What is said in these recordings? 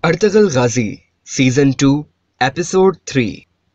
Ertugrul गाजी season 2 episode 3।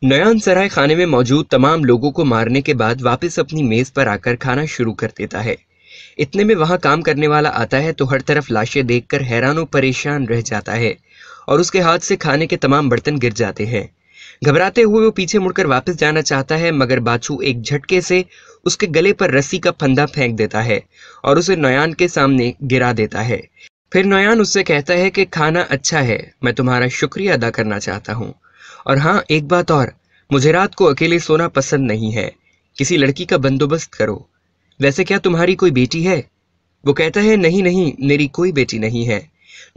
नयान सराय खाने में मौजूद तमाम लोगों को मारने के बाद वापस अपनी मेज पर आकर खाना शुरू कर देता है। इतने में वहां काम करने वाला आता है तो हर तरफ लाशें देखकर हैरान और परेशान रह जाता है और उसके हाथ से खाने के तमाम बर्तन गिर जाते हैं। घबराते हुए वो पीछे मुड़कर वापस जाना चाहता है मगर बाछू एक झटके से उसके गले पर रस्सी का फंदा फेंक देता है और उसे नयान के सामने गिरा देता है। फिर नयान उससे कहता है कि खाना अच्छा है, मैं तुम्हारा शुक्रिया अदा करना चाहता हूँ। और हाँ, एक बात और, मुझे रात को अकेले सोना पसंद नहीं है, किसी लड़की का बंदोबस्त करो। वैसे क्या तुम्हारी कोई बेटी है? वो कहता है नहीं नहीं, मेरी कोई बेटी नहीं है।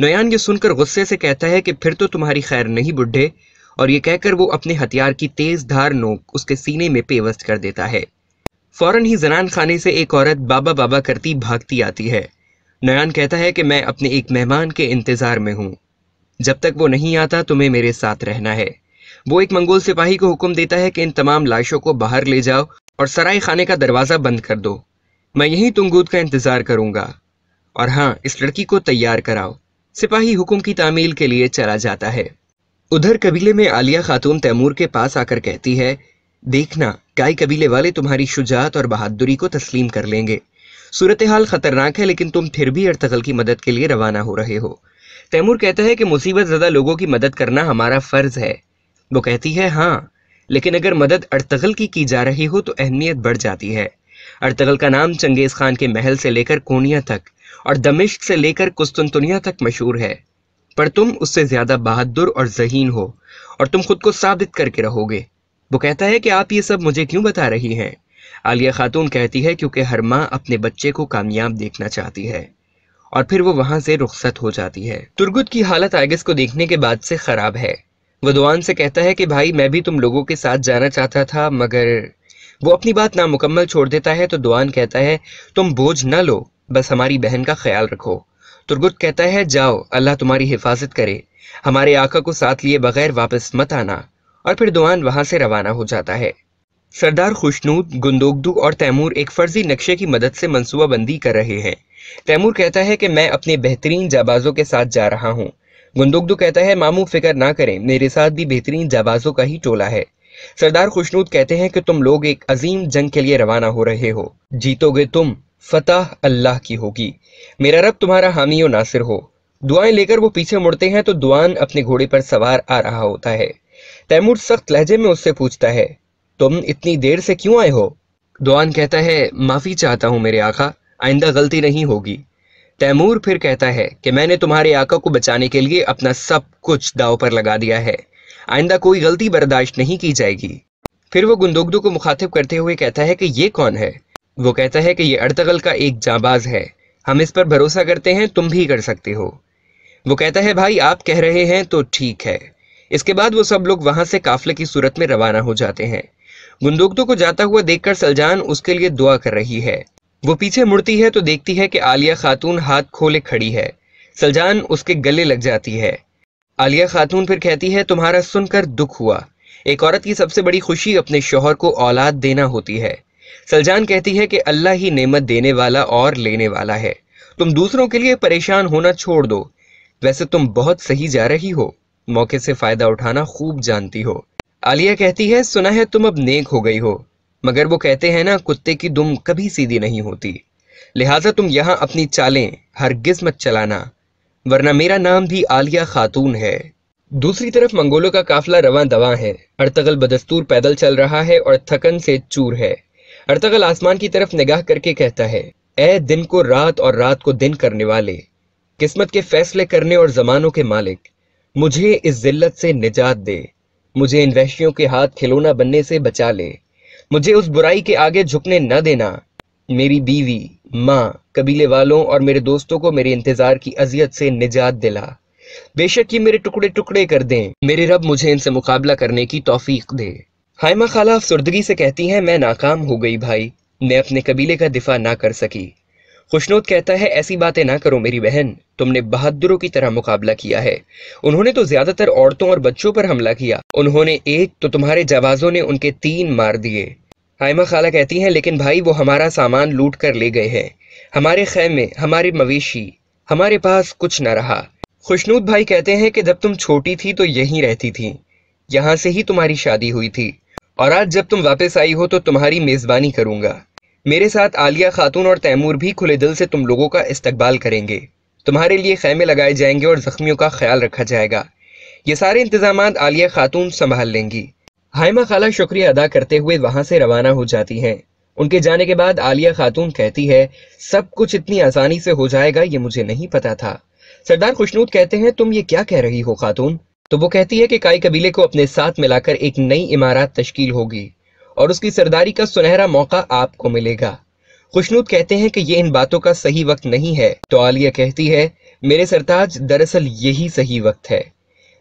नयान ये सुनकर गुस्से से कहता है कि फिर तो तुम्हारी खैर नहीं बुड्ढे, और ये कहकर वो अपने हथियार की तेज धार नोक उसके सीने में पेवस्त कर देता है। फौरन ही जनान खाने से एक औरत बाबा बाबा करती भागती आती है। नयान कहता है कि मैं अपने एक मेहमान के इंतजार में हूँ, जब तक वो नहीं आता तुम्हें मेरे साथ रहना है। वो एक मंगोल सिपाही को हुक्म देता है कि इन तमाम लाशों को बाहर ले जाओ और सराय खाने का दरवाजा बंद कर दो। मैं यहीं तुंगूद का इंतजार करूंगा, और हाँ, इस लड़की को तैयार कराओ। सिपाही हुक्म की तामील के लिए चला जाता है। उधर कबीले में आलिया खातून तैमूर के पास आकर कहती है, देखना, गाय कबीले वाले तुम्हारी शुजाअत और बहादुरी को तस्लीम कर लेंगे। सूरत हाल खतरनाक है, लेकिन तुम फिर भी अर्तगल की मदद के लिए रवाना हो रहे हो। तैमूर कहता है कि मुसीबत ज़्यादा लोगों की मदद करना हमारा फर्ज है। वो कहती है, हाँ, लेकिन अगर मदद अर्तगल की जा रही हो तो अहमियत बढ़ जाती है। अर्तगल का नाम चंगेज खान के महल से लेकर कोनिया तक और दमिश्क से लेकर कुस्तुनतुनिया तक मशहूर है, पर तुम उससे ज्यादा बहादुर और ज़हीन हो और तुम खुद को साबित करके रहोगे। वो कहता है कि आप ये सब मुझे क्यों बता रही हैं? आलिया खातून कहती है, क्योंकि हर माँ अपने बच्चे को कामयाब देखना चाहती है। और फिर वो वहां से रुखसत हो जाती है। तुर्गुत की हालत आगिस को देखने के बाद से खराब है। वो दुआन से कहता है कि भाई, मैं भी तुम लोगों के साथ जाना चाहता था, मगर वो अपनी बात नामुकम्मल छोड़ देता है तो दुआन कहता है, तुम बोझ न लो, बस हमारी बहन का ख्याल रखो। तुर्गुत कहता है, जाओ, अल्लाह तुम्हारी हिफाजत करे, हमारे आका को साथ लिए बगैर वापस मत आना। और फिर दुआन वहां से रवाना हो जाता है। सरदार खुशनूद, गुंदोगदू और तैमूर एक फर्जी नक्शे की मदद से मंसूबाबंदी कर रहे हैं। तैमूर कहता है कि मैं अपने बेहतरीन जाबाजों के साथ जा रहा हूँ। गुंदोगदू कहता है, मामू फिक्र ना करें, मेरे साथ भी बेहतरीन जाबाजों का ही टोला है। सरदार खुशनूद कहते हैं कि तुम लोग एक अजीम जंग के लिए रवाना हो रहे हो, जीतोगे तुम, फतह अल्लाह की होगी, मेरा रब तुम्हारा हामी और नासिर हो। दुआएं लेकर वो पीछे मुड़ते हैं तो दुआन अपने घोड़े पर सवार आ रहा होता है। तैमूर सख्त लहजे में उससे पूछता है, तुम इतनी देर से क्यों आए हो? दुआन कहता है, माफी चाहता हूं मेरे आका, आइंदा गलती नहीं होगी। तैमूर फिर कहता है कि मैंने तुम्हारे आका को बचाने के लिए अपना सब कुछ दांव पर लगा दिया है, आइंदा कोई गलती बर्दाश्त नहीं की जाएगी। फिर वो गुंदोगदू को मुखातिब करते हुए कहता है कि ये कौन है? वो कहता है कि ये अर्तगल का एक जाबाज है, हम इस पर भरोसा करते हैं, तुम भी कर सकते हो। वो कहता है, भाई आप कह रहे हैं तो ठीक है। इसके बाद वो सब लोग वहां से काफले की सूरत में रवाना हो जाते हैं। गुंदोगदू को जाता हुआ देखकर सलजान उसके लिए दुआ कर रही है। वो पीछे मुड़ती है तो देखती है कि आलिया खातून हाथ खोले खड़ी है। सलजान उसके गले लग जाती है। आलिया खातून फिर कहती है, तुम्हारा सुनकर दुख हुआ, एक औरत की सबसे बड़ी खुशी अपने शौहर को औलाद देना होती है। सलजान कहती है कि अल्लाह ही नेमत देने वाला और लेने वाला है, तुम दूसरों के लिए परेशान होना छोड़ दो। वैसे तुम बहुत सही जा रही हो, मौके से फायदा उठाना खूब जानती हो। आलिया कहती है, सुना है तुम अब नेक हो गई हो, मगर वो कहते हैं ना, कुत्ते की दुम कभी सीधी नहीं होती, लिहाजा तुम यहाँ अपनी चालें हरगिज मत चलाना, वरना मेरा नाम भी आलिया खातून है। दूसरी तरफ मंगोलों का काफिला रवां दवां है। अर्तगल बदस्तूर पैदल चल रहा है और थकन से चूर है। अर्तगल आसमान की तरफ निगाह करके कहता है, ए दिन को रात और रात को दिन करने वाले, किस्मत के फैसले करने और जमानों के मालिक, मुझे इस जिल्लत से निजात दे, मुझे इन वहशियों के हाथ खिलौना बनने से बचा ले, मुझे उस बुराई के आगे झुकने न देना। मेरी बीवी, माँ, कबीले वालों और मेरे दोस्तों को मेरे इंतजार की अजियत से निजात दिला। बेशक ये मेरे टुकड़े टुकड़े कर दें, मेरे रब मुझे इनसे मुकाबला करने की तौफीक दे। हाइमा खाला अफसुर्दगी से कहती हैं, मैं नाकाम हो गई भाई, मैं अपने कबीले का दिफा ना कर सकी। खुशनूद कहता है, ऐसी बातें ना करो मेरी बहन, तुमने बहादुरों की तरह मुकाबला किया है। उन्होंने तो ज्यादातर औरतों और बच्चों पर हमला किया, उन्होंने एक तो तुम्हारे जाबाजों ने उनके 3 मार दिए। हाइमा खाला कहती हैं, लेकिन भाई वो हमारा सामान लूट कर ले गए हैं, हमारे खैमे, हमारे मवेशी, हमारे पास कुछ न रहा। खुशनूद भाई कहते हैं कि जब तुम छोटी थी तो यहीं रहती थी, यहाँ से ही तुम्हारी शादी हुई थी, और आज जब तुम वापस आई हो तो तुम्हारी मेजबानी करूंगा। मेरे साथ आलिया खातून और तैमूर भी खुले दिल से तुम लोगों का इस्तकबाल करेंगे। तुम्हारे लिए खैमे लगाए जाएंगे और जख्मियों का ख्याल रखा जाएगा। ये सारे इंतजामात आलिया खातून संभाल लेंगी। हाइमा खाला शुक्रिया अदा करते हुए वहां से रवाना हो जाती हैं। उनके जाने के बाद आलिया खातून कहती है, सब कुछ इतनी आसानी से हो जाएगा ये मुझे नहीं पता था। सरदार खुशनूद कहते हैं, तुम ये क्या कह रही हो खातून? तो वो कहती है कि काई कबीले को अपने साथ मिलाकर एक नई इमारत तश्कील होगी और उसकी सरदारी का सुनहरा मौका आपको मिलेगा। खुशनूद कहते हैं कि ये इन बातों का सही वक्त नहीं है। तो आलिया कहती है, मेरे सरताज, दरअसल यही सही वक्त है,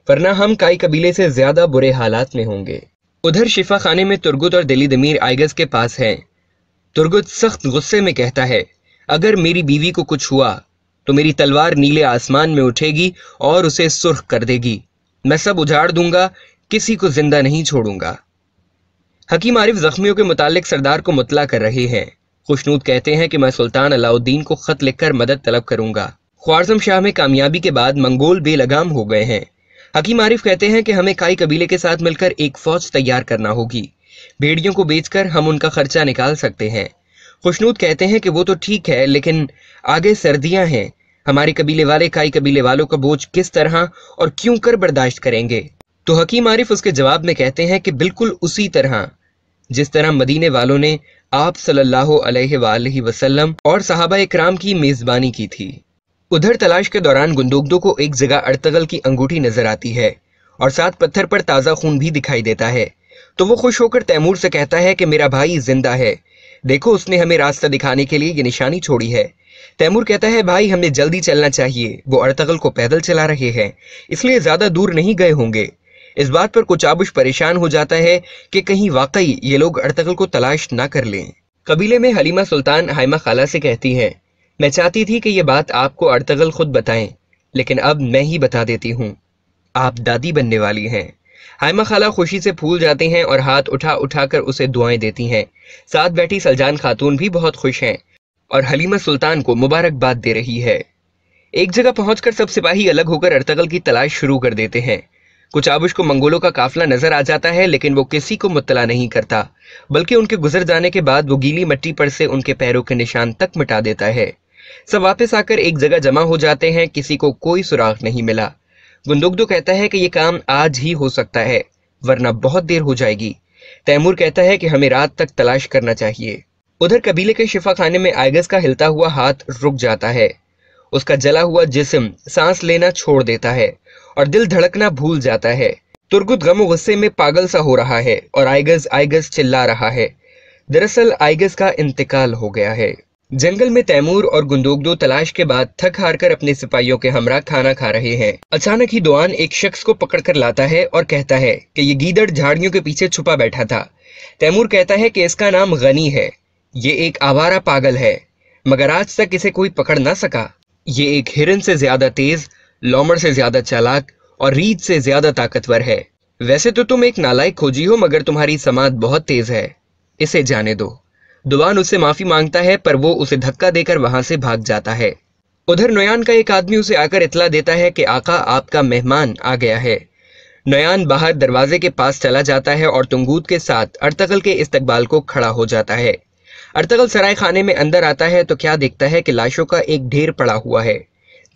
वरना हम काई कबीले से ज्यादा बुरे हालात में होंगे। उधर शिफा खाने में तुर्गुत और दिली दमीर आइगस के पास हैं। तुर्गुत सख्त गुस्से में कहता है, अगर मेरी बीवी को कुछ हुआ तो मेरी तलवार नीले आसमान में उठेगी और उसे सुर्ख कर देगी। मैं सब उजाड़ दूंगा, किसी को जिंदा नहीं छोड़ूंगा। हकीम आरिफ जख्मियों के मुतालिक सरदार को मुतला कर रहे हैं। खुशनूद कहते हैं कि मैं सुल्तान अलाउद्दीन को खत लिखकर मदद तलब करूंगा। ख्वारज़म शाह में कामयाबी के बाद मंगोल बेलगाम हो गए हैं। हकीम आरिफ कहते हैं कि हमें काई कबीले के साथ मिलकर एक फौज तैयार करना होगी। भेड़ियों को बेचकर हम उनका खर्चा निकाल सकते हैं। खुशनूद कहते हैं कि वो तो ठीक है, लेकिन आगे सर्दियां हैं। हमारे कबीले वाले काई कबीले वालों का बोझ किस तरह और क्यों कर बर्दाश्त करेंगे? तो हकीम आरिफ उसके जवाब में कहते हैं कि बिल्कुल उसी तरह जिस तरह मदीने वालों ने आप सल्लल्लाहु अलैहि वसल्लम और सहाबा इकराम की मेजबानी की थी। उधर तलाश के दौरान गुंदुगदो को एक जगह अर्तगल की अंगूठी नजर आती है और साथ पत्थर पर ताजा खून भी दिखाई देता है। तो वो खुश होकर तैमूर से कहता है कि मेरा भाई जिंदा है, देखो उसने हमें रास्ता दिखाने के लिए ये निशानी छोड़ी है। तैमूर कहता है, भाई हमें जल्दी चलना चाहिए, वो अर्तगल को पैदल चला रहे हैं, इसलिए ज्यादा दूर नहीं गए होंगे। इस बात पर कुचाबुश परेशान हो जाता है कि कहीं वाकई ये लोग अर्तगल को तलाश ना कर लें। कबीले में हलीमा सुल्तान हाइमा खाला से कहती है, मैं चाहती थी कि ये बात आपको अर्तगल खुद बताएं, लेकिन अब मैं ही बता देती हूँ, आप दादी बनने वाली हैं। हाइमा खाला खुशी से फूल जाते हैं और हाथ उठा उठाकर उसे दुआएं देती हैं। साथ बैठी सलजान खातून भी बहुत खुश हैं और हलीमा सुल्तान को मुबारकबाद दे रही है। एक जगह पहुंचकर सब सिपाही अलग होकर अर्तगल की तलाश शुरू कर देते हैं। कुचाबुश को मंगोलों का काफिला नजर आ जाता है, लेकिन वो किसी को मुत्तला नहीं करता, बल्कि उनके गुजर जाने के बाद वो गीली मिट्टी पर से उनके पैरों के निशान तक मिटा देता है। सब वापस आकर एक जगह जमा हो जाते हैं। किसी को कोई सुराग नहीं मिला। गुंदुगदो कहता है कि ये काम आज ही हो सकता है, वरना बहुत देर हो जाएगी। तैमूर कहता है कि हमें रात तक तलाश करना चाहिए। उधर कबीले के शिफा खाने में आइगस का हिलता हुआ हाथ रुक जाता है। उसका जला हुआ जिस्म सांस लेना छोड़ देता है और दिल धड़कना भूल जाता है। तुर्गुत गम गुस्से में पागल सा हो रहा है और आइगस आइगस चिल्ला रहा है। दरअसल आइगस का इंतकाल हो गया है। जंगल में तैमूर और गुंदुगदो तलाश के बाद थक हार कर अपने सिपाहियों के हमरा खाना खा रहे हैं। अचानक ही दोआन एक शख्स को पकड़ कर लाता है और कहता है कि ये गीदड़ झाड़ियों के पीछे छुपा बैठा था। तैमूर कहता है कि इसका नाम गनी है, ये एक आवारा पागल है, मगर आज तक इसे कोई पकड़ ना सका। ये एक हिरन से ज्यादा तेज, लोमड़ से ज्यादा चालाक और रीछ से ज्यादा ताकतवर है। वैसे तो तुम एक नालायक खोजी हो, मगर तुम्हारी समात बहुत तेज है, इसे जाने दो। दुआन उससे माफी मांगता है, पर वो उसे धक्का देकर वहां से भाग जाता है। उधर नोयान का एक आदमी उसे आकर इतला देता है कि आका आपका मेहमान आ गया है। नोयान बाहर दरवाजे के पास चला जाता है और तुंगूत के साथ अर्तगल के इस्तकबाल को खड़ा हो जाता है। अर्तगल सराय खाने में अंदर आता है तो क्या देखता है कि लाशों का एक ढेर पड़ा हुआ है,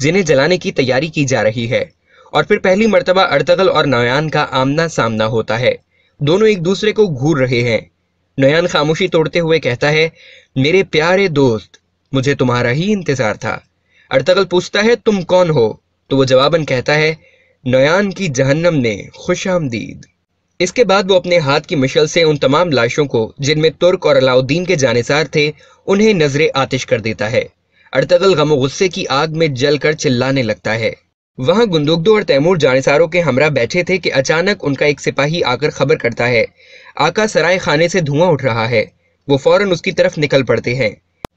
जिन्हें जलाने की तैयारी की जा रही है। और फिर पहली मर्तबा अर्तगल और नोयान का आमना सामना होता है। दोनों एक दूसरे को घूर रहे हैं। नोयान खामोशी तोड़ते हुए कहता है, मेरे प्यारे दोस्त, मुझे तुम्हारा ही इंतजार था। अर्तगल पूछता है, तुम कौन हो? तो वो जवाबन कहता है, नोयान की जहन्नम ने खुशामदीद। इसके बाद वो अपने हाथ की मशल से उन तमाम लाशों को, जिनमें तुर्क और अलाउद्दीन के जानिसार थे, उन्हें नजरे आतिश कर देता है। अर्तगल गमो गुस्से की आग में जलकर चिल्लाने लगता है। वहां गुंदुगदो और तैमूर जानिसारों के हमरा बैठे थे कि अचानक उनका एक सिपाही आकर खबर करता है, आका सराय खाने से धुआं उठ रहा है। वो फौरन उसकी तरफ निकल पड़ते हैं।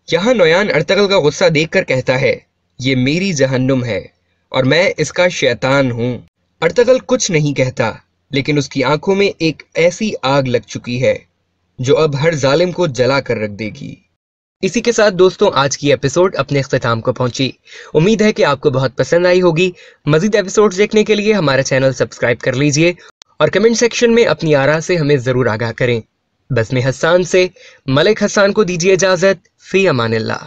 यहाँ नोयान अर्तगल का गुस्सा देखकर कहता है, ये मेरी जहन्नुम है और मैं इसका शैतान हूँ। अर्तगल कुछ नहीं कहता, लेकिन उसकी आंखों में एक ऐसी आग लग चुकी है जो अब हर जालिम को जला कर रख देगी। اسی کے ساتھ دوستوں آج کی ایپیسوڈ اپنے اختتام کو پہنچی. امید ہے کہ آپ کو بہت پسند آئی ہوگی. مزید ایپیسوڈ دیکھنے کے لیے ہمارا چینل سبسکرائب کر لیجئے اور کمنٹ سیکشن میں اپنی آراء سے ہمیں ضرور آگاہ کریں. بزم حسان سے ملک حسان کو دیجیے اجازت. فی امان اللہ.